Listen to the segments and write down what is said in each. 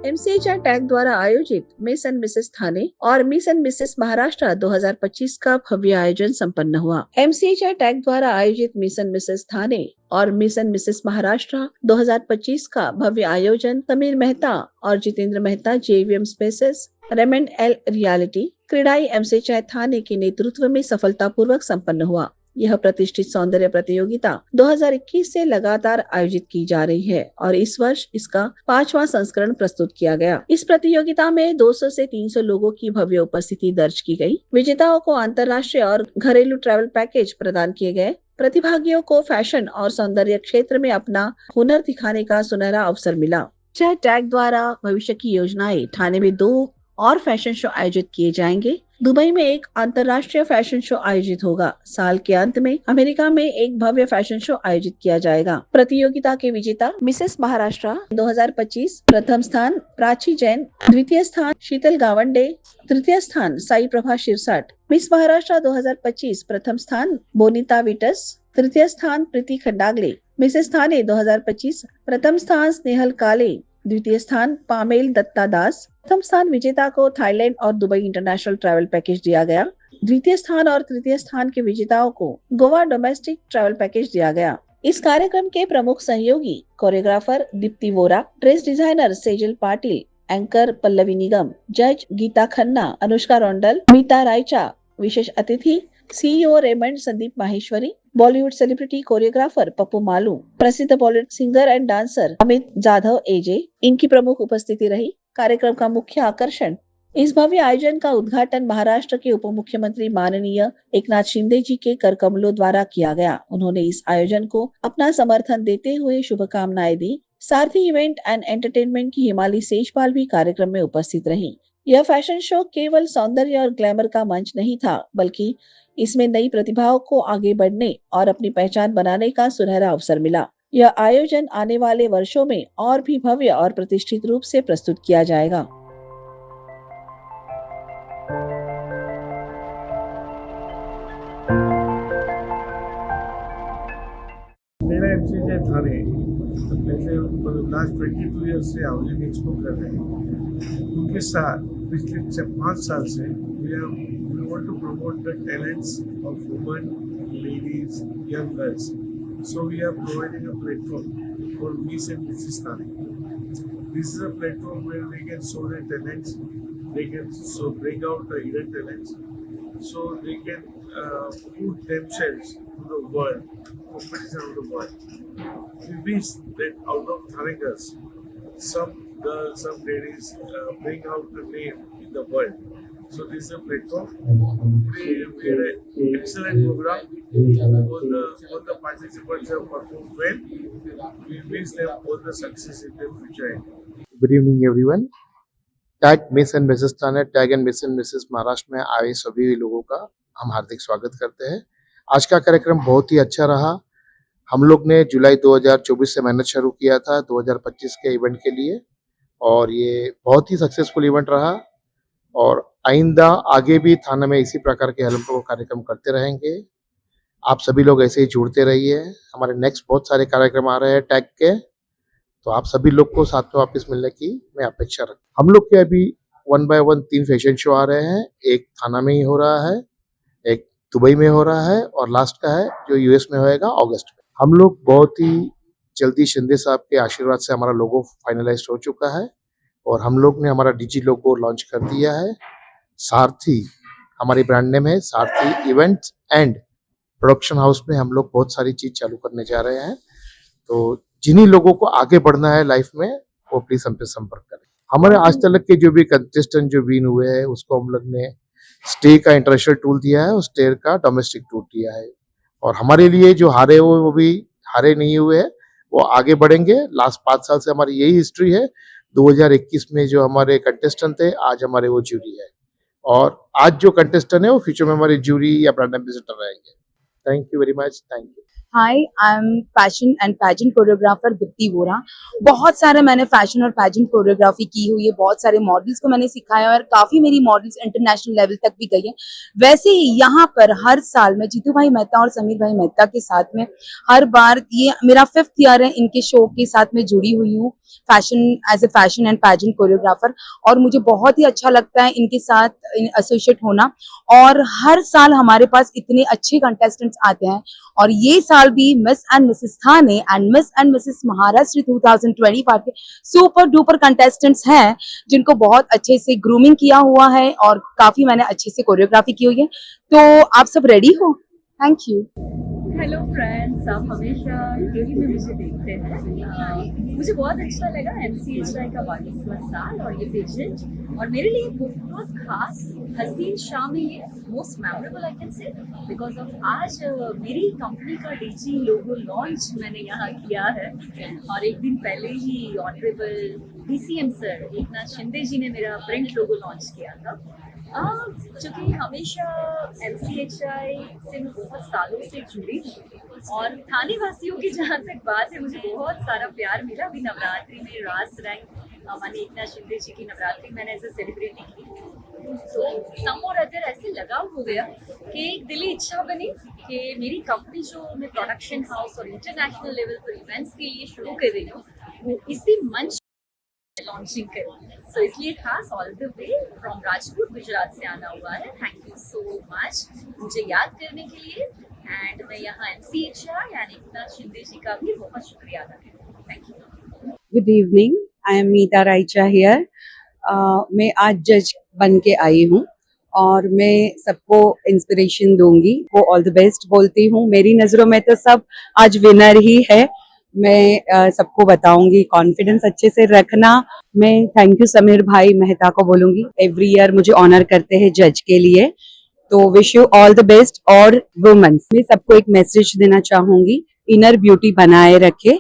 एमसीएचआर tag द्वारा आयोजित miss and Mrs थाने और मिस एंड मिसेस महाराष्ट्र 2025 का भव्य आयोजन संपन्न हुआ। एमसीएचआर टैग द्वारा आयोजित मिस एंड मिसेस थाने और मिस एंड मिसेस महाराष्ट्र 2025 का भव्य आयोजन समीर मेहता और Jitendra Mehta JVM spaces Raymond L reality CREDAI MCHR Thane के नेतृत्व में सफलतापूर्वक संपन्न हुआ। यह प्रतिष्ठित सौंदर्य प्रतियोगिता 2021 से लगातार आयोजित की जा रही है और इस वर्ष इसका 5वां संस्करण प्रस्तुत किया गया। इस प्रतियोगिता में 200 से 300 लोगों की भव्य उपस्थिति दर्ज की गई। विजेताओं को अंतर्राष्ट्रीय और घरेलू ट्रैवल पैकेज प्रदान किए गए। प्रतिभागियों को फैशन और सौंदर्य क्षेत्र में अपना हुनर दिखाने का सुनहरा अवसर मिला। टैग द्वारा भविष्य की योजनाएं ठाणे में 2 और फैशन शो आयोजित किए जाएंगे। दुबई में एक अंतर्राष्ट्रीय फैशन शो आयोजित होगा। साल के अंत में अमेरिका में एक भव्य फैशन शो आयोजित किया जाएगा। प्रतियोगिता के विजेता मिसेस महाराष्ट्र 2025 प्रथम स्थान प्राची जैन, द्वितीय स्थान शीतल गावंडे, तृतीय स्थान साई प्रभा शिरसाट। मिस महाराष्ट्र 2025 प्रथम स्थान बोनिता विटस, तृतीय स्थान प्रीति खंडागले। मिसेस थाने 2025 प्रथम स्थान स्नेहल काले, द्वितीय स्थान पामेल दत्ता दास। प्रथम स्थान विजेता को थाईलैंड और दुबई इंटरनेशनल ट्रैवल पैकेज दिया गया। द्वितीय स्थान और तृतीय स्थान के विजेताओं को गोवा डोमेस्टिक ट्रैवल पैकेज दिया गया। इस कार्यक्रम के प्रमुख सहयोगी choreographer Deepti Vora, dress designer Sejal Patil, anchor Pallavi Nigam, जज गीता खन्ना, अनुष्का रोंडल, मीता रायचा, विशेष अतिथि CEO Raymond Sandeep Maheshwari, Bollywood celebrity choreographer Pappu Malu, प्रसिद्ध Bollywood singer and dancer Amit Jadhav AJ इनकी प्रमुख उपस्थिति रही। कार्यक्रम का मुख्य आकर्षण इस भव्य आयोजन का उद्घाटन महाराष्ट्र के उप मुख्यमंत्री माननीय एकनाथ शिंदे जी के कर कमलों द्वारा किया गया। उन्होंने इस आयोजन को अपना समर्थन देते हुए शुभकामनाएं दी। सारथी इवेंट एंड एंटरटेनमेंट की हिमाली सेजपाल भी कार्यक्रम में उपस्थित रही। यह फैशन शो केवल सौंदर्य और ग्लैमर का मंच नहीं था, बल्कि इसमें नई प्रतिभाओं को आगे बढ़ने और अपनी पहचान बनाने का सुनहरा अवसर मिला। यह आयोजन आने वाले वर्षों में और भी भव्य और प्रतिष्ठित रूप से प्रस्तुत किया जाएगा। मेरा एमसीएचआर थाने पहले लास्ट 22 ईयर से हाउसिंग एक्सपो कर रहे हैं। उनके साथ पिछले 5 साल से we want to promote the talents of women, ladies, young girls. So we are providing a platform for Miss and Mrs. Thane. This is a platform where they can show their talents, they can bring out the hidden talents, so they can put themselves to the world, competition of the world. We wish that out of Thane girls, some girls, some ladies bring out the name in the world. So this is a platform. We had an excellent program. All the participants have performed well. We wish them all the success in their future. Good evening everyone. Tag miss and Mrs Thane, tag and miss and Mrs Maharashtra में आए सभी लोगों का हम हार्दिक स्वागत करते हैं। आज का कार्यक्रम बहुत ही अच्छा रहा। हम लोग ने जुलाई 2024 से मेहनत शुरू किया था 2025 के इवेंट के लिए और ये बहुत ही सक्सेसफुल इवेंट रहा और आइंदा आगे भी थाना में इसी प्रकार के हम लोग कार्यक्रम करते रहेंगे। आप सभी लोग ऐसे ही जुड़ते रहिए। हमारे नेक्स्ट बहुत सारे कार्यक्रम आ रहे हैं टैग के, तो आप सभी लोग को साथ में वापस मिलने की मैं अपेक्षा रखता हूं। हम लोग के अभी 1 by 1 3 फैशन शो आ रहे हैं। एक थाना में ही हो रहा है, एक दुबई में हो रहा है और लास्ट का है जो यूएस में होएगा अगस्त में। हम लोग बहुत ही जल्दी शिंदे साहब के आशीर्वाद से हमारा लोगो फाइनलाइज हो चुका है और हम लोग ने हमारा डिजी लोगो लॉन्च कर दिया है। सारथी हमारी ब्रांड नेम है, सारथी इवेंट्स एंड प्रोडक्शन हाउस में हम लोग बहुत सारी चीज चालू करने जा रहे हैं। तो जिन्हीं लोगों को आगे बढ़ना है लाइफ में वो प्लीज हमसे संपर्क करें। हमारे आज तक के जो भी कंटेस्टेंट जो विन हुए हैं उसको हम लोग ने स्टे का इंटरनेशनल टूर दिया है और स्टे का डोमेस्टिक टूर दिया है और हमारे लिए जो हारे हुए वो भी हारे नहीं हुए हैं, वो आगे बढ़ेंगे। लास्ट 5 साल से हमारी यही हिस्ट्री है। 2021 में जो हमारे कंटेस्टेंट थे आज हमारे वो जूरी है और आज जो कंटेस्टेंट है वो फ्यूचर में हमारे जूरी या ब्रांड एम्बेसडर रहेंगे। Thank you very much. Thank you. Hi, I M fashion and pageant choreographer Deepti Vora. बहुत सारे मैंने फैशन और पैजेंट कोरियोग्राफी की हुई है, बहुत सारे मॉडल्स को मैंने सिखाया और काफ़ी मेरी मॉडल्स इंटरनेशनल लेवल तक भी गई है। वैसे ही यहाँ पर हर साल मैं जीतू भाई मेहता और समीर भाई मेहता के साथ में हर बार, ये मेरा 5th ईयर है इनके शो के साथ में जुड़ी हुई हूँ fashion as a fashion and pageant choreographer, और मुझे बहुत ही अच्छा लगता है इनके साथ एसोसिएट होना। और हर साल हमारे पास इतने अच्छे कंटेस्टेंट्स आते हैं, और ये साल भी miss and Mrs Thane and miss and Mrs Maharashtra 2025 के सुपर डुपर कंटेस्टेंट्स हैं, जिनको बहुत अच्छे से ग्रूमिंग किया हुआ है और काफी मैंने अच्छे से कोरियोग्राफी की हुई है। तो आप सब रेडी हो? Thank you. हेलो फ्रेंड्स, आप हमेशा टीवी में मुझे देखते हैं। मुझे बहुत अच्छा लगा MCHI का 22वां साल और ये पेजेंट, और मेरे लिए बहुत खास हसीन शाम है ये, most memorable I can say, because of आज मेरी कंपनी का DG लोगो लॉन्च मैंने यहाँ किया है। और एक दिन पहले ही honourable DCM sir Eknath Shinde ji ने मेरा प्रिंट लोगो लॉन्च किया था। चूँकि हमेशा MCHI से मैं बहुत सालों से जुड़ी हूँ, और थाने वासियों की जहाँ तक बात है, मुझे बहुत सारा प्यार मिला। अभी नवरात्रि में रास रंग माने एकनाथ शिंदे जी की नवरात्रि मैंने ऐसे सेलिब्रेट की, तो सम और अदर ऐसे लगाव हो गया कि एक दिली इच्छा बनी कि मेरी कंपनी जो मैं प्रोडक्शन हाउस और इंटरनेशनल लेवल पर इवेंट्स के लिए शुरू कर रही हूँ, वो इसी मंच लॉन्चिंग करी। सो इसलिए खास all the way from Rajkot Gujarat से आना हुआ है। थैंक यू सो मच मुझे याद करने के लिए, एंड मैं यहाँ MCHI यानी एकनाथ शिंदे जी का भी बहुत शुक्रिया अदा करती हूँ। Thank you. Good evening, I am Meeta Raicha here. मैं आज जज बन के आई हूँ और मैं सबको इंस्पिरेशन दूंगी, वो ऑल द बेस्ट बोलती हूँ। मेरी नज़रों में तो सब आज विनर ही है। मैं सबको बताऊंगी कॉन्फिडेंस अच्छे से रखना। मैं थैंक यू समीर भाई मेहता को बोलूंगी, एवरी ईयर मुझे ऑनर करते हैं जज के लिए। तो wish you all the best. और वुमेन्स, मैं सबको एक मैसेज देना चाहूंगी, इनर ब्यूटी बनाए रखे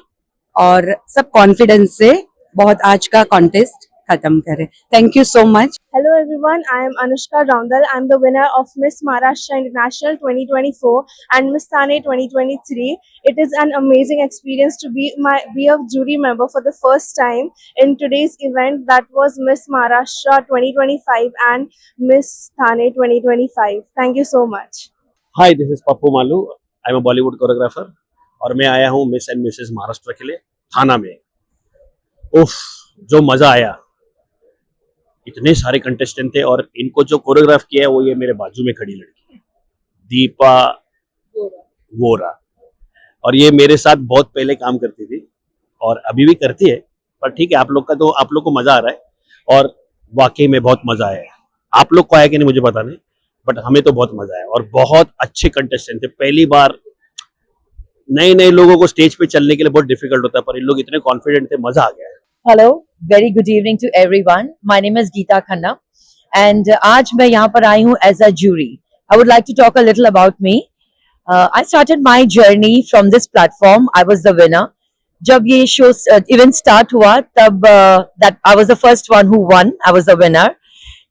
और सब कॉन्फिडेंस से बहुत आज का कॉन्टेस्ट खत्म करें। Thank you so much. Hello everyone, I am Anushka Raundal. I am the winner of Miss Maharashtra International 2024 and Miss Thane 2023. It is an amazing experience to be a jury member for the first time in today's event, that was Miss Maharashtra 2025 and Miss Thane 2025. Thank you so much. Hi, this is Pappu Malu. I am a Bollywood choreographer और मैं आया हूँ miss and Mrs Maharashtra के लिए थाना में। उफ, जो मज़ा आया! इतने सारे कंटेस्टेंट थे और इनको जो कोरियोग्राफ किया है वो ये मेरे बाजू में खड़ी लड़की है, दीपा वोरा। और ये मेरे साथ बहुत पहले काम करती थी और अभी भी करती है, पर ठीक है, आप लोग को मज़ा आ रहा है और वाकई में बहुत मज़ा आया है। आप लोग को आया कि नहीं मुझे पता नहीं, बट हमें तो बहुत मजा आया और बहुत अच्छे कंटेस्टेंट थे। पहली बार नए लोगों को स्टेज पे चलने के लिए बहुत डिफिकल्ट होता है, पर इन लोग इतने कॉन्फिडेंट थे, मजा आ गया। Hello, very good evening to everyone. My name is Geeta Khanna and आज मैं यहाँ पर आई हूँ as a jury. I would like to talk a little about me. I started my journey from this platform. I was the winner. जब ये show event start हुआ तब that I was the first one who won. I was the winner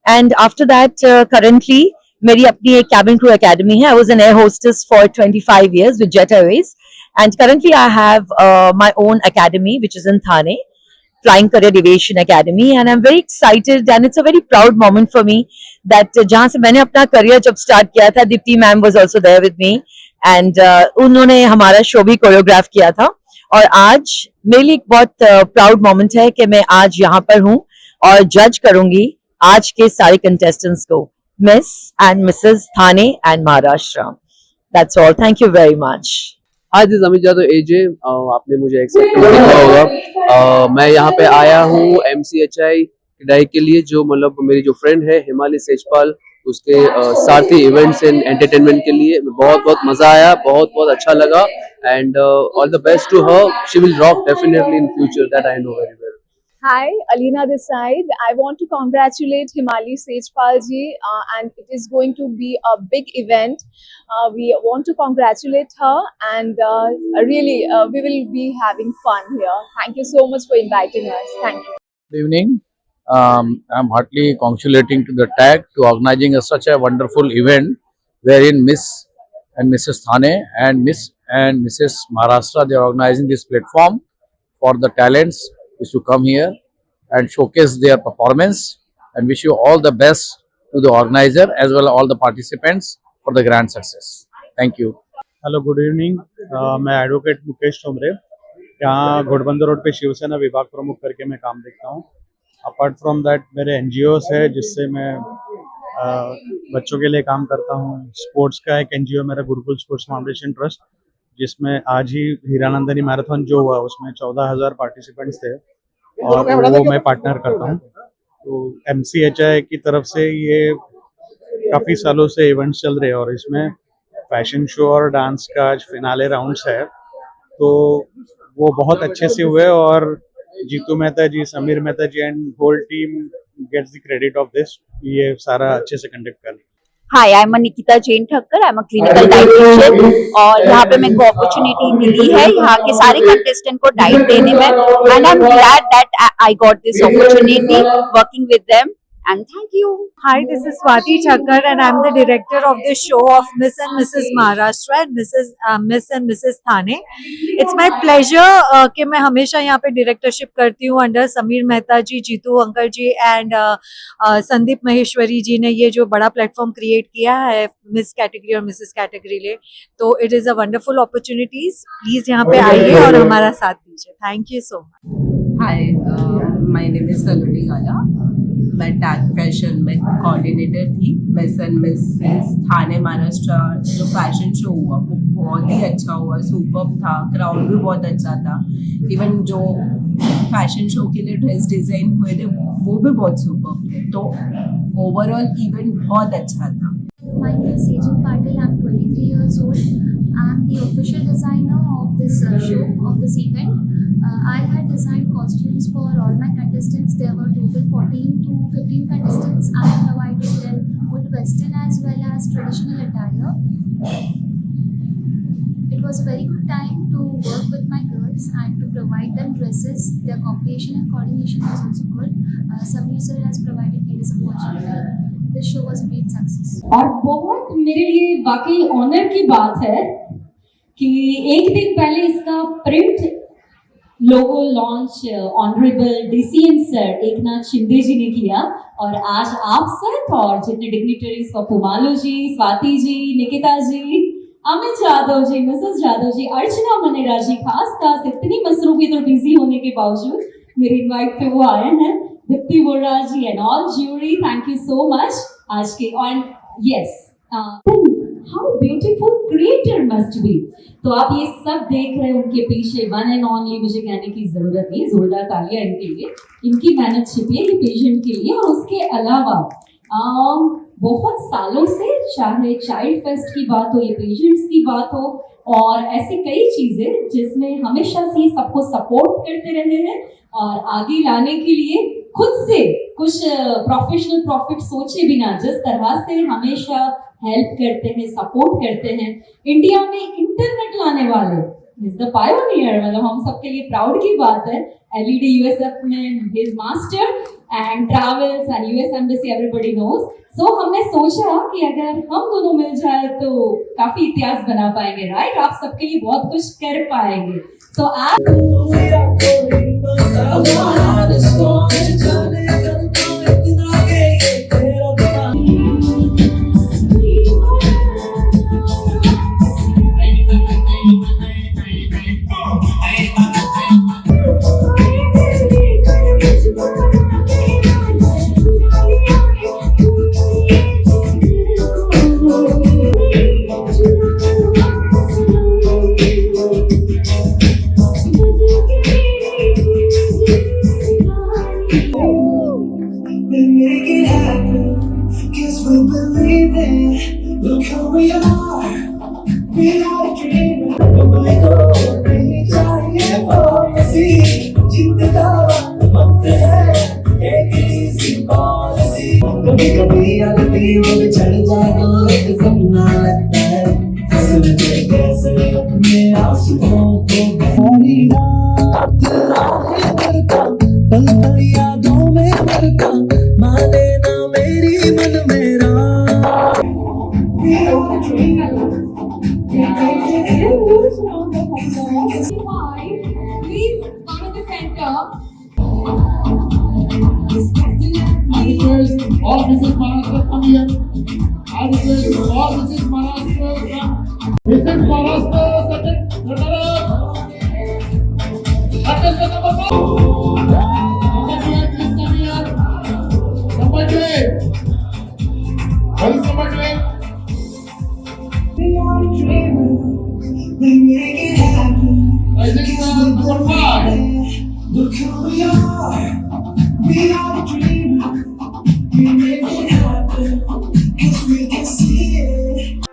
and after that currently मेरी अपनी एक cabin crew academy है। I was an air hostess for 25 years with Jet Airways and currently I have my own academy which is in Thane, Flying Career Aviation Academy, and I'm very excited and it's a very proud moment for me that जहाँ से मैंने अपना career जब start किया था, Deepti ma'am was also there with me and उन्होंने हमारा show भी choreograph किया था। और आज मेरे लिए एक बहुत proud moment है कि मैं आज यहाँ पर हूँ और judge करूँगी आज के सारे contestants को, Miss and Mrs. Thane and Maharashtra. That's all. Thank you very much. Hi, this Amit Jadhav AJ। आपने मुझे एक्सेप्ट किया होगा। मैं यहाँ पे आया हूँ MCHI किडाई के लिए, जो मतलब मेरी जो फ्रेंड है हिमाली सेजपाल, उसके साथ ही इवेंट्स एंड एंटरटेनमेंट के लिए। बहुत मजा आया, बहुत अच्छा लगा and all the best to her. She will rock definitely in future, that I know very well. Hi, Alina this side. I want to congratulate Himali Sejpal ji and it is going to be a big event. We want to congratulate her and really we will be having fun here. Thank you so much for inviting us. Thank you. Good evening. I'm heartily congratulating to the TAG to organizing such a wonderful event wherein Miss and Mrs. Thane and Miss and Mrs. Maharashtra, they are organizing this platform for the talents is to come here and showcase their performance, and wish you all the best to the organizer as well as all the participants for the grand success. Thank you. Hello, good evening. मैं advocate Mukesh चोमरे, यहाँ Ghodbunder road पे शिवसेना विभाग प्रमुख करके मैं काम देखता हूँ। अपार्ट फ्रॉम दैट मेरे एनजीओस है जिससे मैं बच्चों के लिए काम करता हूँ। स्पोर्ट्स का एक एनजीओ मेरा गुरुकुल स्पोर्ट्स फाउंडेशन ट्रस्ट, जिसमें आज ही हीरानंदनी मैराथन जो हुआ उसमें 14,000 पार्टिसिपेंट्स थे और वो मैं पार्टनर करता हूँ। तो MCHI की तरफ से ये काफ़ी सालों से इवेंट्स चल रहे हैं और इसमें फैशन शो और डांस का आज फिनाले राउंड्स है, तो वो बहुत अच्छे से हुए और Jeetu Mehta ji, Sameer Mehta ji and whole team gets the credit of this. ये सारा अच्छे से कंडक्ट कर। Hi, I am Nikita Jain Thakkar, I am a clinical dietitian और यहाँ पे मेरे को अपॉर्चुनिटी मिली है यहाँ के सारे कंटेस्टेंट को डाइट देने में, and I am glad that I got this opportunity working with them, and thank you. Hi, this is Swati Thakkar and I'm the director of the show of Miss and Mrs. Maharashtra and Miss and Mrs. Thane. It's my pleasure कि मैं हमेशा यहाँ पे directorship करती हूँ under Sameer Mehta ji, Jeetu uncle ji and Sandeep Maheshwari ji ने ये जो बड़ा प्लेटफॉर्म क्रिएट किया है मिस कैटेगरी और मिसेस कैटेगरी लिए, तो it is a wonderful opportunities. Please यहाँ पे आइए और हमारा साथ दीजिए। Thank you so much. Hi, my name is Saloni Gala. मैं टैग फैशन में कोऑर्डिनेटर थी। Miss and Mrs Thane Maharashtra जो फैशन शो हुआ वो बहुत ही अच्छा हुआ, सुपर्ब था, क्राउड भी बहुत अच्छा था। इवन जो फैशन शो के लिए ड्रेस डिज़ाइन हुए थे वो भी बहुत सुपर्ब थे, तो ओवरऑल इवेंट बहुत अच्छा था। My name is Sejal Patil. I'm 23 years old. I'm the official designer of this show, of this event. I had designed costumes for all my contestants. There were total 14 to 15 contestants. I provided them with western as well as traditional attire. It was a very good time to work with my girls and to provide them dresses. Their cooperation and coordination was also good. Sameer sir has provided me this opportunity. This show was a great success. और बहुत मेरे लिए वाकई honour की बात है कि एक दिन पहले इसका print logo launch honourable DCM sir Eknath Shinde ji ने किया और आज आप सब और जितने डिग्निटरीज पप्पू मालू जी, स्वाति जी, निकिता जी, अमित जादव जी, मिसेस जादव जी, अर्चना मनेरा जी, खास इतनी मसरूफियत और बिजी होने के बावजूद मेरे इनवाइट पे वो आए हैं। Deepti Vora ji and all jury, thank you so much आज के। और yes, how beautiful creator must be. तो आप ये सब देख रहे हैं, उनके पीछे वन एंड ओनली मुझे कहने की जरूरत नहीं, जोरदार तालियां इनके लिए। इनकी मेहनत छिपी है ये पेशेंट के लिए। और उसके अलावा बहुत सालों से, चाहे चाइल्ड फेस्ट की बात हो या पेशेंट्स की बात हो और ऐसी कई चीजें जिसमें हमेशा से सबको सपोर्ट करते रहे हैं और आगे लाने के लिए खुद से कुछ प्रोफेशनल प्रॉफिट सोचे बिना जिस तरह से हमेशा हेल्प करते हैं, सपोर्ट करते हैं। इंडिया में इंटरनेट लाने वाले इज द पायोनियर, मतलब हम सबके लिए प्राउड की बात है। LED USF में his master and travels and US embassy everybody knows. So हमने सोचा कि अगर हम दोनों मिल जाए तो काफी इतिहास बना पाएंगे, राइट? आप सबके लिए बहुत कुछ कर पाएंगे। सो round of applause. Please come in the center. I request all Mrs. Maharashtra come here. I request all Mrs. Maharashtra come. Mrs. Maharashtra, second runner-up. Contestant number 1. Please come here. Number 2. What is number 2? We are dreamers, we make it happen. Rising star number 5. Look who we are dreamers, we make it happen, 'cause we can see it.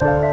Thank you.